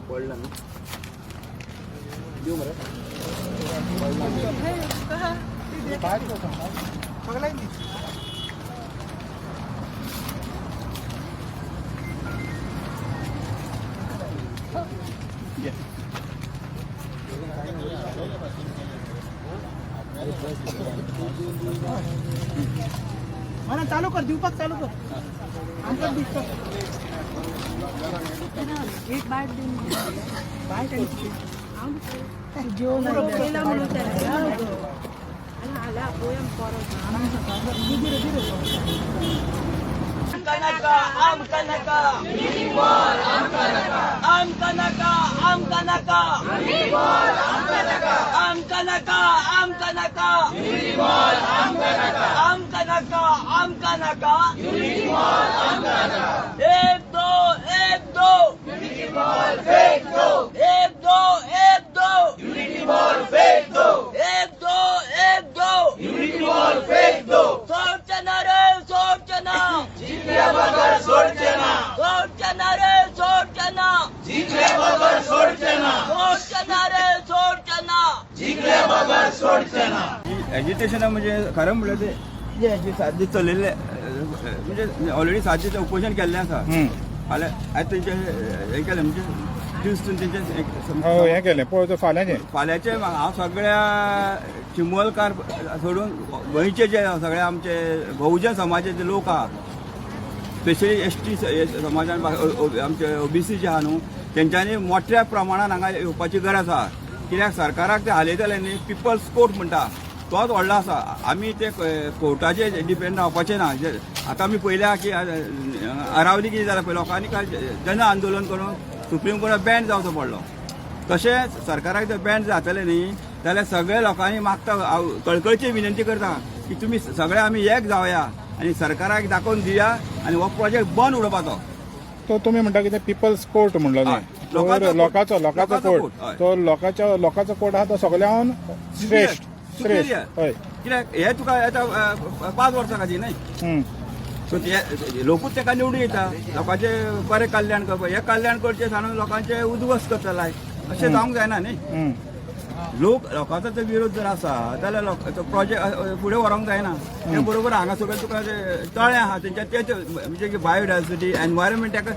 पडला ना देऊ मरे मला चालू कर दीपक चालू कर आमचं दिसतं एक बाट देऊन बाट जेवण केला म्हणून त्याला आला पोयम परत Amkanaka, Amkanaka, Amkanaka, Amkanaka, Amkanaka, Amkanaka, Amkanaka, Amkanaka, Amkanaka, Amkanaka, एक दो, एक दो, एक दो, एक दो, एक दो, एक दो, एक दो, एक दो, सोचना रे सोचना, जिंकल्या बगर सोडचना, सोडचना रे सोडचना, जिंकल्या बगर सोडचना, सोडचना रे सोडचना, जिंकल्या बगर सोडचना. एज्युटेशन म्हणजे खरं म्हणलं ते जे 7 दीस चललेले म्हणजे ऑलरेडी 7 दीस उपोषण केल्लें आसा. फाल्यां आयज तेंचे हें केलें म्हणजे दिवसून तेंचे हें केलें पळय फाल्यांचे हांव सगळ्या चिंबोलकार सोडून गोंयचे जे सगळे आमचे बहुजन समाजाचे लोक आहा स्पेशली एसटी समाजान आमचे ओबीसी जे आहा न्हू तेंच्यांनी मोठ्या प्रमाणान हांगा येवपाची गरज आहा. कित्याक सरकाराक ते हालयतले न्ही पिपल्स कोर्ट म्हणटा तोच व्हडलो आसा. आमी ते कोर्टाचेर डिपेंड रावपाचें ना. आतां आमी पळयल्या की अरावली कितें जालां पळय लोकांनी काल जन आंदोलन करून सुप्रीम कोर्टाक बॅन जावचो पडलो. तशेंच सरकाराक जर बॅन जातलें न्ही जाल्यार सगळ्या लोकांनी मागता कळकळीची विनंती करता की तुमी सगळे आमी एक जावया आनी सरकाराक दाखोवन दिया आनी हो प्रोजेक्ट बंद उडोवपाचो. तो तुम्ही म्हणटा की पिपल्स कोर्ट म्हणलो न्ही लोकांचो कोर्ट तो लोकांचो कोर्ट आहा तो सगळ्यान श्रेष्ठ हय. कित्याक हे तुका आतां 5 वर्सां खातीर न्ही सो लोकूच तेका निवडून येता लोकांचे बरें कल्याण करपाक. हे कल्याण करचें सांगून लोकांचे उद्ध्वस्त करतलाय अशें जावंक जायना न्ही. लोकांचो जर विरोध जर आसा जाल्यार तो प्रोजेक्ट फुडें व्हरोंक जायना. ते बरोबर हांगा सगळें तुका तळें आहा तेंचे म्हणजे बायोडायवर्सिटी एनवायरमेंट ताका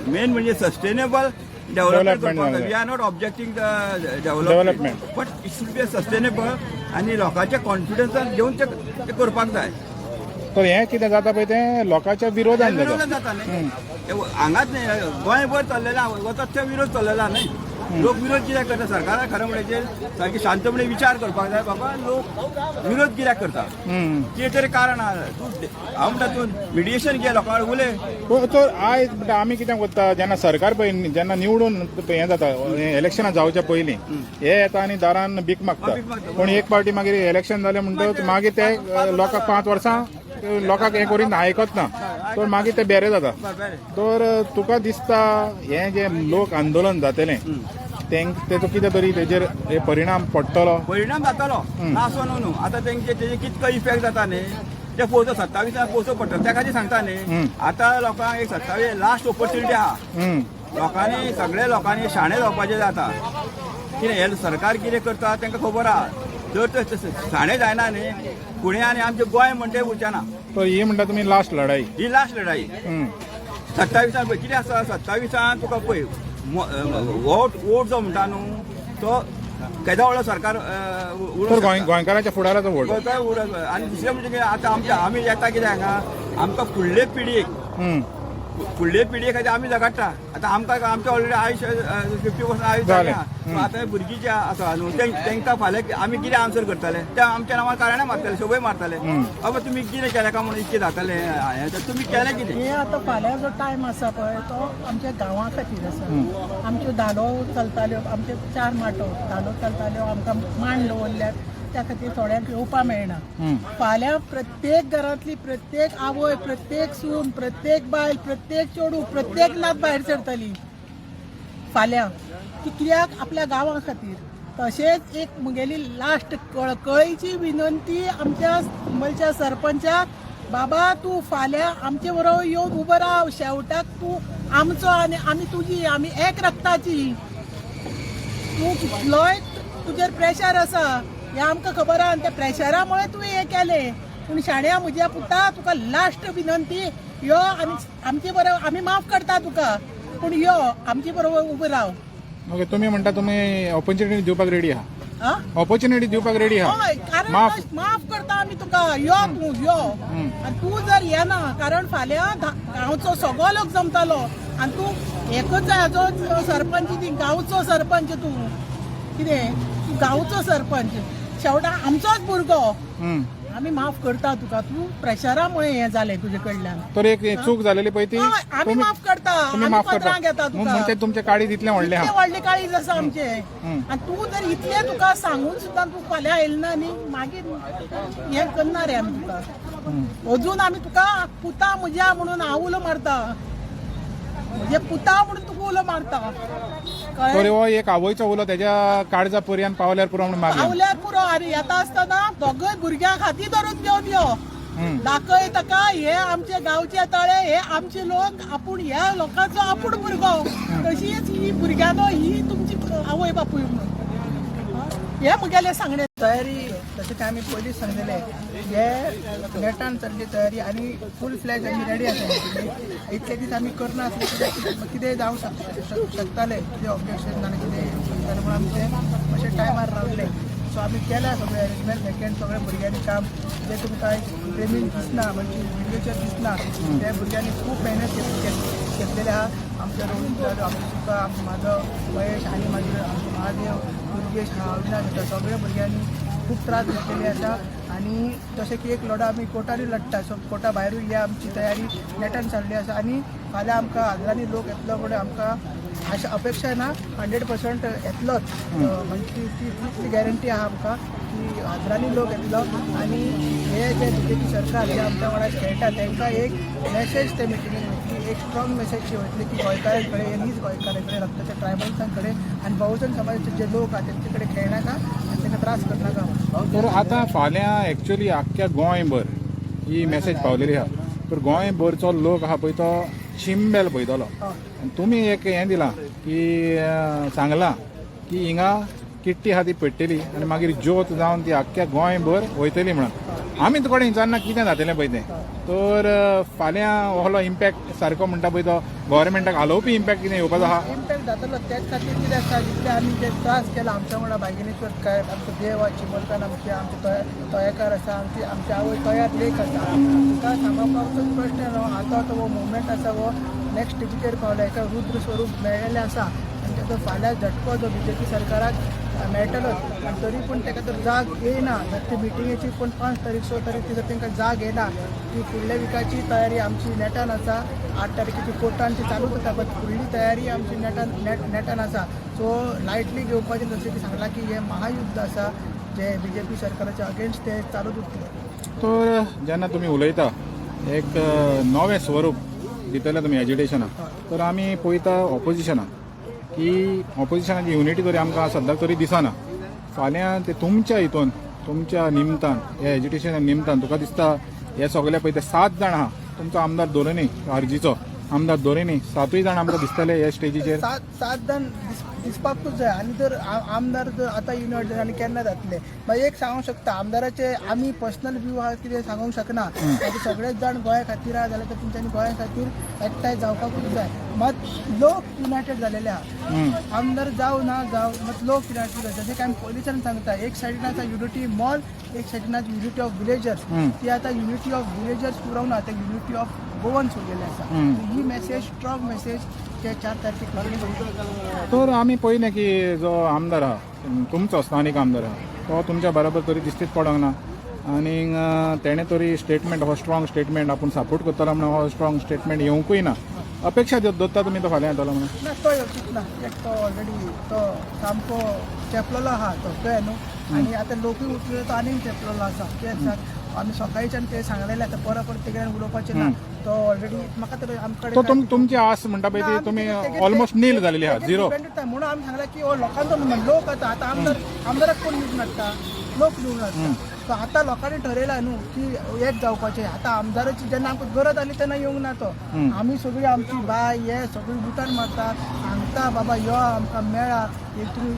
मेन म्हणजे सस्टेनेबल डेव्हलपमेंट करपाक जाय. We are not objecting the development but it should be sustainable आनी लोकांच्या कॉन्फिडन्सान घेवन ते करपाक जाय. तर हें कितें जाता पळय तें लोकांच्या विरोधान जाता न्ही. हांगाच न्ही गोंयभर चल्लेला वचत ते विरोध चल्लेला न्ही. लोक विरोध कित्याक करता सरकाराक खरें म्हणचे सारकी शांतपणे विचार करपाक जाय बाबा लोक विरोध कित्याक करता कितें तरी कारण आहा. हांव म्हणटा तूं मिडिएशन घे लोकां कडेन उलय. तर आयज म्हणटा आमी कितें करता जेन्ना सरकार पळय जेन्ना निवडून हें जाता इलेक्शनां जावच्या पयलीं हे येता आनी दारान भीक मागता पूण एक पार्टी मागीर इलेक्शन जालें म्हणटच मागीर ते लोकांक 5 वर्सां लोकांक हें करीन आयकत ना तर मागीर ते बेरे जाता. तर तुका दिसता हें जे लोक आंदोलन जातलें तेचो कितें तरी तेजेर परिणाम पडटलो जातालो नासो न्हू. आतां तेंचे कितको इफेक्ट जाता न्ही ते पोवचो 27 पोवचो पडटलो त्या खातीर सांगता न्ही. आतां लोकांक एक 27 लास्ट ऑपॉर्च्युनिटी आहा. लोकांनी सगळ्या लोकांनी शाणे जावपाचें जाता. कितें हे सरकार कितें करता तांकां खबर आहा. जर ते शाणे जायना न्ही फुडें आनी आमचें गोंय म्हणटा उरचें ना. तर ही म्हणटा तुमी लास्ट लढाई ही लास्ट लढाई 27 पळय कितें आसा 27 तुका पळय वोट जो म्हणटा न्हू तो केदो व्हडलो सरकार गोंयकारांच्या फुडाराचो वोट आनी दुसरें म्हणजे आतां आमी येता कितें हांगा आमकां फुडले पिडये खातीर आमी झगडटा. आतां आमकां आमचें ऑलरेडी आयुश्य 50% आयुश्य जालें. आतां भुरगीं जे आसा न्हू तांकां फाल्यां आमी कितें आन्सर करतले ते आमच्या नांवार कारणां मारतले शोभय मारतले बाबा तुमी कितें केलें काय म्हणून इतकें जातालें तुमी केलें कितें. हे आतां फाल्यां जो टायम आसा पळय तो आमच्या गांवां खातीर आसा. आमच्यो धालो चलताल्यो आमचे 4 माटो धालो चलताल्यो आमकां मांड दवरल्यात त्या खातीर थोड्यांक येवपा मेळना. फाल्यां प्रत्येक घरांतली प्रत्येक आवय प्रत्येक सून प्रत्येक बायल प्रत्येक चेडूं प्रत्येक नात भायर सरतली फाल्यां. कित्याक आपल्या गांवां खातीर तशेंच एक मुगेली लास्ट कळकळीची विनंती आमच्या मुंबयच्या सरपंचाक, बाबा तूं फाल्यां आमचे बरोबर येवन उबो राव, शेवटाक तूं आमचो आनी आमी तुजी, आमी एक रक्ताची. तूं कितलोय तुजेर प्रेशर आसा हें आमकां खबर आहा, आनी त्या प्रेशरामुळे तुवें हें केलें. पूण शाण्या म्हज्या पुता, तुका लास्ट विनंती, यो आमचे बरोबर, आमी माफ करता तुका, पूण यो आमचे बरोबर उबो राव. ओके, तुम्ही म्हणटा तुम्ही ऑपॉर्च्युनिटी दिवपाक रेडी आहा? आं? ऑपॉर्च्युनिटी दिवपाक रेडी आहा? हय, कारण माफ करता आमी तुका, यो तूं यो. आनी तूं जर येना, कारण फाल्यां गांवचो सगळो लोक जमतालो आनी तूं एकच हाजो सरपंच, ती गांवचो सरपंच, तूं कितें तूं गांवचो सरपंच, शेवटा आमचोच भुरगो. आमी माफ करता तुका, तूं प्रेशरामुळे हें जालें तुजे कडल्यान. तर एक चूक जालेली पळय ती आमी माफ करता, तुम्ही आमी माफ करता पत्रां घेता तुका. म्हणजे तुमचे काळी तितले व्हडले इतले आहा? व्हडले काळीज आसा आमचे. आनी तूं जर इतले तुका सांगून सुद्दां तूं फाल्यां येयना न्ही, मागीर हें करना रे आमी तुका. अजून आमी तुका पुता म्हज्या म्हणून हांव उलो मारता, म्हणजे पुता म्हणून तुका उलो मारता. तर हो एक आवयचो उलो तेज्या काळजा पर्यंत पावल्यार पुरो म्हणून मागला. पावल्यार पुरो. आनी येता आसतना दोगय भुरग्यांक हाती धरून घेवन यो, दाखय ताका हे आमचे गांवचे तळे, हे आमचे लोक, आपूण ह्या लोकांचो आपूण भुरगो. तशीच ही भुरग्यानो ही तुमची आवय बापूय म्हणून हे मुगेले सांगणे. तयारी जशें की आमी पयलींच सांगलेले, हे नेटान चल्ली तयारी आनी फूल फ्लॅज आमी रेडी आसा. इतले दीस आमी करना आसले, कित्याक कितेंय जावं शकतालें, कितें ऑब्जेक्शन जालें, कितें जालें म्हणून आमी ते अशें टायमार रावले. सो आमी केल्या सगळें अरेंजमेंट, सेकंड सगळ्या भुरग्यांनी काम जे तुमकां ट्रेनीन दिसना, म्हणजे व्हिडिओचेर दिसना, त्या भुरग्यांनी खूब मेहनत घेतलेली आहा. आमचे रोहित जालो, आमचे सुका, आमचे म्हाजो महेश आनी मागीर आमचे महादेव, दुर्गेश, अविनाश, सगळ्या भुरग्यांनी खूब त्रास घेतलेले आसा. आनी जशें की एक लढो आमी कोर्टानूय लढटा, सो कोर्टा भायरूय ही आमची तयारी नेटान चालली आसा. आनी फाल्यां आमकां आदरांनी लोक येतलो म्हणून आमकां अशा अपेक्षा ना, 100% येतलोच. म्हणजे ती गॅरंटी आहा आमकां की आदरांनी लोक येतलो. आनी हे जे BJP सरकार जे आमच्या वांगडा खेळटा तांकां एक मॅसेज ते मिटिंगेक वयतली, एक स्ट्रॉंग मॅसेज शी वयतली की गोंयकारां कडेन, हीच गोंयकारां कडेन, रक्ताच्या ट्रायबल्सां कडेन आनी बहुजन समाजाचे जे लोक आहा तेंचे कडेन खेळनाका आनी तांकां त्रास करनाका. तर आतां फाल्यां एक्चुअली आख्ख्या गोंयभर ही मॅसेज पावलेली आहा. तर गोंयभरचो लोक आहा पळय तो चिंबेल पळयतलो. आनी तुमी एक हें दिलां की सांगलां की हिंगा किट्टी आहा ती पेट्टेली आनी मागीर ज्योत जावन ती आख्ख्या गोंयभर वयतली म्हणून. आमी तुकडे विचारना कितें जातलें पळय तें. तर फाल्यां असलो इम्पॅक्ट सारको म्हणटा पळय तो गव्हर्मेंटाक हालोवपी इम्पॅक्ट कितें येवपाचो आहा? इम्पॅक्ट जातलो. त्याच खातीर कितें आसा, जितले आमी जे त्रास केला आमच्या वांगडा बायगिणीचो काय, आमचो देव आसा चिमलकान, आमचे तोयकार आसा, आमचे आवय तयार लेख आसा. तुका सांगपाचो प्रश्न न्हू. आतां तो हो मुवमेंट आसा हो नेक्स्ट स्टेजीचेर पावला, एका रुद्र स्वरूप मेळिल्लें आसा. आनी ताचो फाल्यां झटको जो BJP सरकाराक मेळटलोच. आनी तरी पूण ताका जर जाग येयना, जर ती मिटिंगेची पूण 5 तारीख 6 तारीख जर तांकां जाग येना, ती फुडल्या विकाची तयारी आमची नेटान आसा. 8 तारखेची कोर्टान ती चालूच आसा, बट फुडली तयारी आमची नेटान आसा. सो लायटली घेवपाचें. जशें की सांगलां की हें महायुद्ध आसा जे BJP सरकाराच्या अगेन्स्ट ते चालूच उरतलें. तर जेन्ना तुमी उलयता एक नवें स्वरूप दितले तुमी एज्युटेशनाक, तर आमी पळयता ऑपोजिशनाक की ऑपोजिशनाची युनिटी तरी आमकां सद्याक तरी दिसना. फाल्यां ते तुमच्या हितून, तुमच्या निमतान, हे एज्युकेशना निमतान तुका दिसता हे सगळे पळय ते 7 जाण आहा, तुमचो आमदार दोरेनी, आरजीचो आमदार दोरेनी, 7 जाण आमकां दिसतले ह्या स्टेजीचेर. 7 जाण दिसपाकूच जाय. आनी जर आमदार जर आतां युनिट आनी केन्ना जातले. मागीर एक सांगूंक शकता, आमदाराचे आमी पर्सनल व्यू आहा कितें सांगूंक शकना. सगळेच जाण गोंया खातीर आहा जाल्यार तेंच्यांनी गोंया खातीर एकठांय जावपाकूच जाय. मात लोक युनायटेड जालेले आहा. आमदार जावं ना जावं, मात लोक युनायटेड जाय. जशें की आमी पयलींच्यान सांगता, एक सायडीन आसा युनिटी मॉल, एक सायडीन आसा युनिटी ऑफ विलेजर्स. ती आतां युनिटी ऑफ विलेजर्स पुरवना, ते युनिटी ऑफ गोवन सोडलेले आसा. ही मॅसेज, स्ट्रॉंग मॅसेज ते 4 तारखेक लागली. तर आमी पळयलें की जो आमदार आहा, तुमचो स्थानीक आमदार आहा, तो तुमच्या बरोबर तरी दिश्टीच पडोंक ना. आनी तेणें तरी स्टेटमेंट, हो स्ट्रॉंग स्टेटमेंट आपूण सपोर्ट करतलो म्हणून हो स्ट्रॉंग स्टेटमेंट येवंकूय ना. अपेक्षा दोत्ता तुमी तो फाल्यां येतलो म्हणून? ना, तो येवचीच ना. एक तो ऑलरेडी तो सामको चेपलेलो आहा तो न्हू. आनी आतां लोकूय उठलेलो तो आनीक चेपलेलो आसा. कित्याक सांग, आमी सकाळीच्यान ते सांगलेले आता परत तेगेल्यान उडोवपाचे ना तो ऑलरेडी म्हाका तर आमकडे तो तुमची आस म्हणटा पळय ती तुमी ऑलमोस्ट नील जालेली आहा झिरो म्हणून आमी सांगला की लोकांचो लोक आता आमदाराक कोण निवडून हाडटा लोक निवडून हाडटा सो आतां लोकांनी ठरयला न्हू की एक जावपाचें आतां आमदाराची जेन्ना आमकां गरज आली तेन्ना येवंक ना तो आमी सगळीं आमची बाय हे सगळीं बुटान मारता सांगता बाबा यो आमकां मेळा तुमी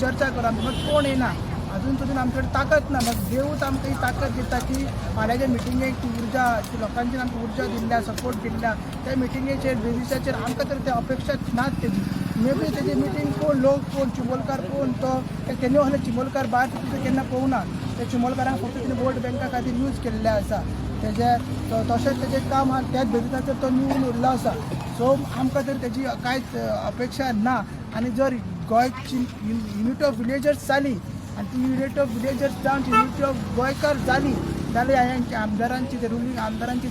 चर्चा करा मात कोण येना अजून सुद्दां आमचे कडेन ताकद ना मग देवूच आमकां ही ताकद दिता की फाल्यांच्या मिटिंगेक ती उर्जा ती लोकांची आमकां उर्जा दिल्या सपोर्ट दिल्या त्या मिटिंगेचेर बेजिसाचेर आमकां तर ते अपेक्षा नात तेजी मे बी तेजी मिटींग कोण लोक कोण चिमोलकार कोण तो तेणी असले चिमोलकार भायर तुका केन्ना पळोवना त्या चिमोलकारांक फक्त तेणी वोट बँका खातीर यूज केल्ले आसा तेजे तशेंच तेजें काम आहा त्याच बेजिसाचेर तो निवडून उरलो आसा सो आमकां तर तेजी कांयच अपेक्षा ना आनी जर गोंयची युनिटी ऑफ विलेजर्स जाली आणि ती युनिटी ऑफ विलेजर्स जावन युनिटी ऑफ गोंयकार जाली जाल्यार ह्यांची आमदारांची ते रुलींग आमदारांची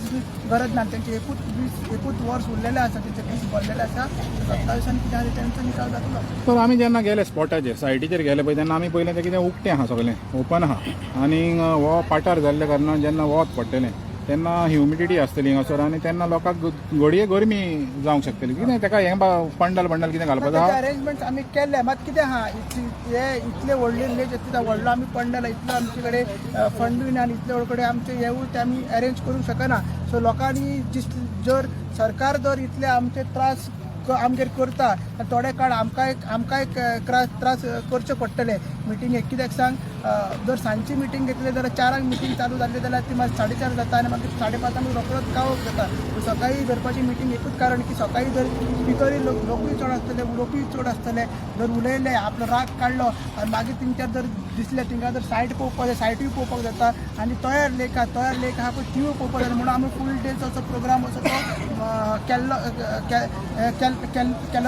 गरज ना त्यांचे एकूच वर्स उरलेले आसा त्यांचे दीस भरलेले आसा 27 कितें आसा त्यांचो निकाल जातलो तर आमी जेन्ना गेले स्पॉटाचेर सायटीचेर गेले पळय तेन्ना आमी पयलें तें कितें उक्तें आहा सगळें ओपन आहा आनी हो पाठार जाल्ल्या कारणान जेन्ना वत पडटलें तेन्ना ह्युमिडिटी आसतली हांगासर आनी तेन्ना लोकांक घडये गरमी जावंक शकतली कितें ताका हें पंडल कितें घालपाक आहा अरेंजमेंट आमी केले मात कितें आहा हे इतले व्हडले लेज व्हडलो आमी पंडला इतलो आमचे कडेन फंड ना आनी इतले कडेन आमचे हेवूय आमी अरेंज करूंक शकना सो लोकांनी जर सरकार जर इतले आमचे त्रास आमगेर करता थोडे काळ आमकांय त्रास करचे पडटले मिटिंगेक कित्याक सांग जर सांजची मिटींग घेतली जाल्यार 4 मिटींग चालू जाल्ली जाल्यार ती मागीर 4:30 जाता आनी मागीर 5:30 आमी रोखडोच कावप जाता सकाळी धरपाची मिटींग एकूच कारण की सकाळी जर स्पिकरी लोकूय चड आसतले उलोवपी चड आसतले जर उलयले आपलो राग काडलो आनी मागीर तेंच्यार जर दिसले तेंकां जर सायट पळोवपाक जाय सायटूय पळोवपाक जाता आनी तयार लेक आहा पळय तिवूय पळोवपाक जाय म्हणून आमी फूल डेचो असो प्रोग्राम असो केल्लो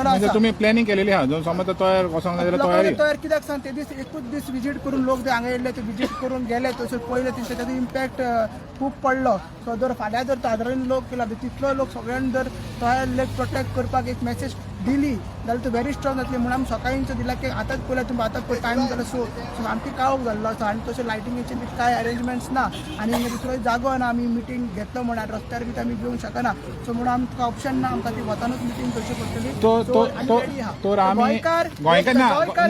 आसा तुमी प्लॅनिंग केलेली आहा जो समज तयार वचोंक जाय जाल्यार तयारी तयार कित्याक सांग ते दीस एकूच दीस विजीट करून लोक हांगा येयले ते विजीट करून गेले तशें पयले तेंचो इम्पॅक्ट खूब पडलो सो जर फाल्यां जर सादारण लोक केला तितलो लोक सगळ्यांनी जर तयार लेक प्रोटेक्ट करपाक एक मेसेज दिली जाल्यार तो व्हेरी स्ट्रॉंग जातली म्हणून आमी सकाळींचो दिला की आतांच पयल्या तुमी आतांच पळय टायम जालो सो आमची काळोख जाल्लो आसा आनी तशें लायटिंगेचे बी कांय अरेंजमेंट्स ना आनी दुसरो जागो ना आमी मिटींग घेतलो म्हणून रस्त्यार बी आमी घेवंक शकना सो म्हणून आमकां ऑप्शन ना आमकां ती वतानूच मिटींग करची पडटली गोंयकार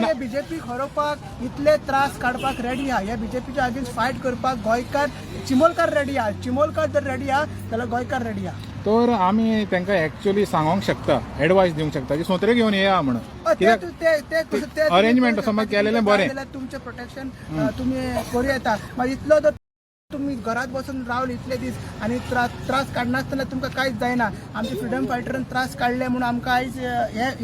हे बीजेपी हरोवपाक इतले त्रास काडपाक रेडी आहा हे बीजेपीच्या अगेन्स्ट फायट करपाक गोंयकार चिमोलकार रेडी आहा चिमोलकार जर रेडी आहा जाल्यार गोंयकार रेडी आहा तर आमी तांकां एक्चुअली सांगोंक शकता एडवायस दिवंक शकता की सोत्रे घेवन येया म्हणून अरेंजमेंट समज केलेलें बरें तुमचें प्रोटेक्शन तुमी करूं येता मागीर इतलो जर तुम्ही घरात बसून रावले इतले दीस आणि त्रास काडनासतना तुमकां कांयच जायना आमचे फ्रिडम फायटरान त्रास काडले म्हणून आमकां आयज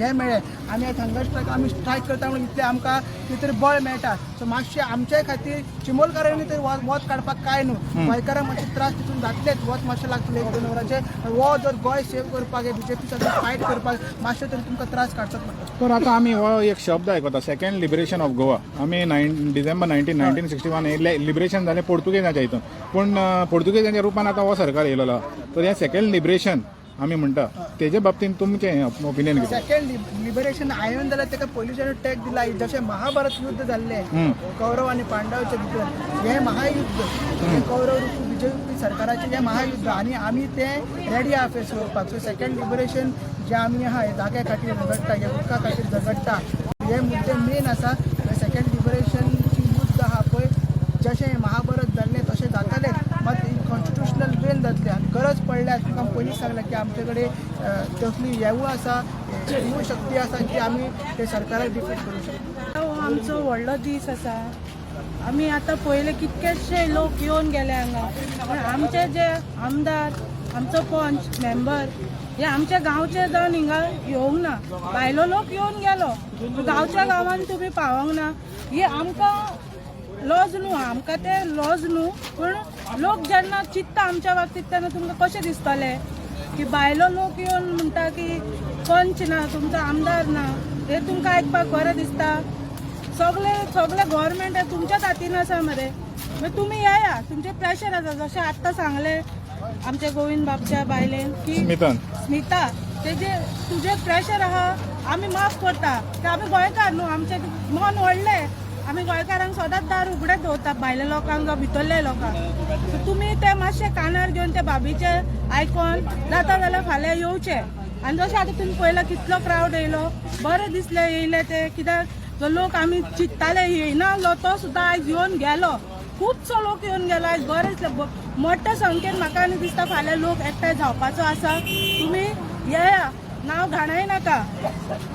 हे मेळ्ळें आनी हंगर स्ट्रायक आमी स्ट्रायक करता म्हणून इतले आमकां कितें बळ मेळटा सो मातशें आमचे खातीर चिमोलकारांनी तर वत काडपाक काय न्हू गोंयकारांक मातशे त्रास तितून जातलेच वत मातशें लागतलें 1-2 वरांचे वो जर गोंय सेव करपाक हे बीजेपी फायट करपाक मातशें तरी तुमकां त्रास काडचो पडटा तर आतां आमी हो एक शब्द आयकता सेकंड लिबरेशन ऑफ गोवा आमी डिसेंबर 1961 हे लिबरेशन जालें पोर्तुगेजाच्या हितून पूण पोर्तुगेजांच्या रुपान आतां हो सरकार येयलो तर हे सेकंड लिबरेशन आमी म्हणटा तेजे बाबतींत तुमचें ओपिनियन कितें सेकंड लिबरेशन आयन जाल्यार तेका पयलींच्यान टॅग दिला जशें महाभारत युद्ध जाल्लें कौरव आनी पांडवाच्या भितर हें महायुद्ध हें कौरव बीजेपी सरकाराचें हें महायुद्ध आनी आमी तें रेडी आहा फेस करपाक सो सेकंड लिबरेशन जे आमी आहा हे जाग्या खातीर झगडटा हे उदका खातीर झगडटा हे मुद्दे मेन आसा सेकंड लिबरेशन जी युद्ध आहा पळय जशें महाभारत जाल्लें तशें जातलेंच मात कॉन्स्टिट्युशनल वेन जातलें आनी गरज पडल्यार तुमकां पयलींच सांगलां की आमचे कडेन तसली हेवूय आसा हिवूय शक्ती आसा की आमी ते सरकाराक डिफीट करूंक शकता हो आमचो व्हडलो दीस आसा आमी आतां पयले कितकेशे लोक येवन गेले हांगा पण आमचे जे आमदार आमचो पंच मेंबर हे आमच्या गांवचे जावन हिंगा येवंक ना भायलो लोक येवन गेलो गांवच्या गांवांत तुमी पावोंक ना हे आमकां लॉज न्हू आमकां ते लॉज न्हू पूण लोक जेन्ना चित्ता आमच्या बाबतींत तेन्ना तुमकां कशें दिसतलें की भायलो लोक येवन म्हणटा की पंच ना तुमचो आमदार ना हे तुमकां आयकपाक बरें दिसता सगळे गव्हर्मेंट तुमच्याच हातीन आसा मरे मागीर तुमी येया तुमचे प्रेशर आसा जशें आत्तां सांगलें आमचे गोविंद बाबच्या बायलेन की स्मिता तेजे तुजे प्रेशर आहा आमी माफ करता ते आमी गोंयकार न्हू आमचें मन व्हडलें आमी गोंयकारांक सदांच दार उगडेच दवरता भायल्या लोकांक भितरल्या लोकांक. सो तुमी ते मातशे कानार घेवन ते बाबीचे आयकॉन जाता जाल्यार फाल्यां येवचे. आनी जशें आतां तुमी पळयला कितलो क्रावड येयलो, बरें दिसलें येयले ते, कित्याक जो लोक आमी चिंत्ताले येयनासलो तो सुद्दां आयज येवन गेलो. खुबसो लोक येवन गेलो आयज, बरें दिसलें. मोठ्या संख्येन म्हाका आनी दिसता फाल्यां लोक एकठांय जावपाचो आसा. तुमी येया, नांव घाणाय नाका,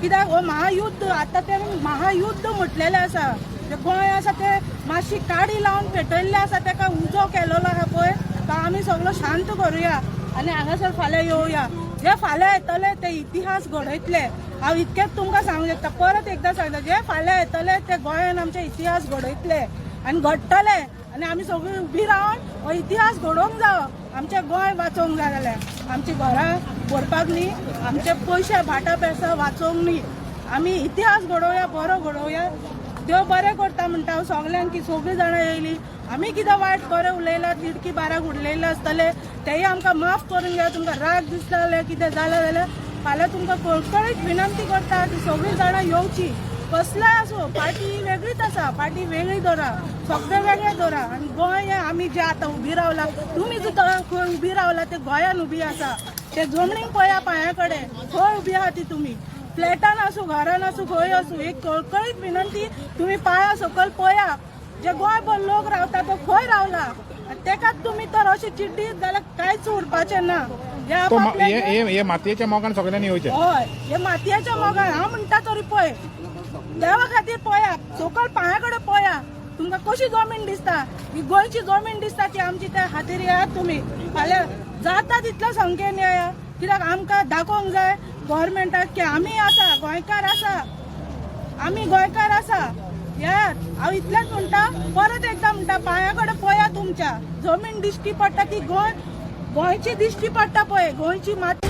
कित्याक हो महायुद्ध आतां ते महायुद्ध म्हटलेलें आसा. ते गोंय आसा ते मातशी काडी लावन पेटयल्ले आसा, ताका उजो केलेलो आसा पळय, तो आमी सगळो शांत करुया आनी हांगासर फाल्यां येवया. जे फाल्यां येतले ते इतिहास घडयतले. हांव इतकेंच तुमकां सांगूंक शकता, परत एकदां सांगता, जे फाल्यां येतले ते गोंयान आमचे इतिहास घडयतले आनी घडटले. आनी आमी सगळीं उबी रावन हो इतिहास घडोवंक जायो. आमचें गोंय वाचोवंक जाय जाल्यार आमची घरां भरपाक न्ही, आमचे पयशे भाटां पेसा वाचोवंक न्ही. आमी इतिहास घडोवया, बरो घडोवया. देव बरें करता म्हणटा हांव सगल्यांक, की सगळीं जाणां येयलीं. आमी कितें वायट बरें उलयलां, तिडकी बाराक उडयलें आसतलें तेंय आमकां माफ करून घ्या. तुमकां राग दिसता जाल्यार कितें जालें जाल्यार फाल्यां तुमकां कळकळीत विनंती करता की सगळीं जाणां येवची. कसलेय आसूं, पार्टी वेगळीच आसा, पार्टी वेगळी दवरा, सगळे वेगळे दवरा. आनी गोंय हें आमी जे आतां उबी रावला, तुमी सुद्दां खंय उबी रावला ते गोंयान उबी आसा. ते जमनीक पळया पांया कडेन, खंय उबी आहा ती तुमी. फ्लॅटान आसूं, घरान आसूं, खंय आसूं, एक कळकळीत विनंती, तुमी पांया सकयल पळया. जे गोंयभर लोक रावता तो खंय रावला, तेकाच तुमी तर अशी चिड्डीत जाल्यार कांयच उरपाचें ना. हे मातयेच्या मोगान सगळ्यांनी येवचें. हय, हे मातयेच्या मोगान हांव म्हणटा तरी पळय, देवा खातीर पळया, सकयल पांया कडेन पळया. तुमकां कशी जमीन दिसता, ही गोंयची जमीन दिसता ती आमची, त्या खातीर येयात तुमी. फाल्यां जाता तितल्या संख्येन येया, कित्याक आमकां दाखोवंक जाय गव्हर्मेंटाक की आमी आसा, गोंयकार आसा, आमी गोंयकार आसा. येयात. हांव इतलेंच म्हणटा, परत एकदां म्हणटा, पांया कडेन पळया. तुमच्या जमीन दिश्टी पडटा ती गोंयची दिश्टी पडटा पळय, गोंयची माती.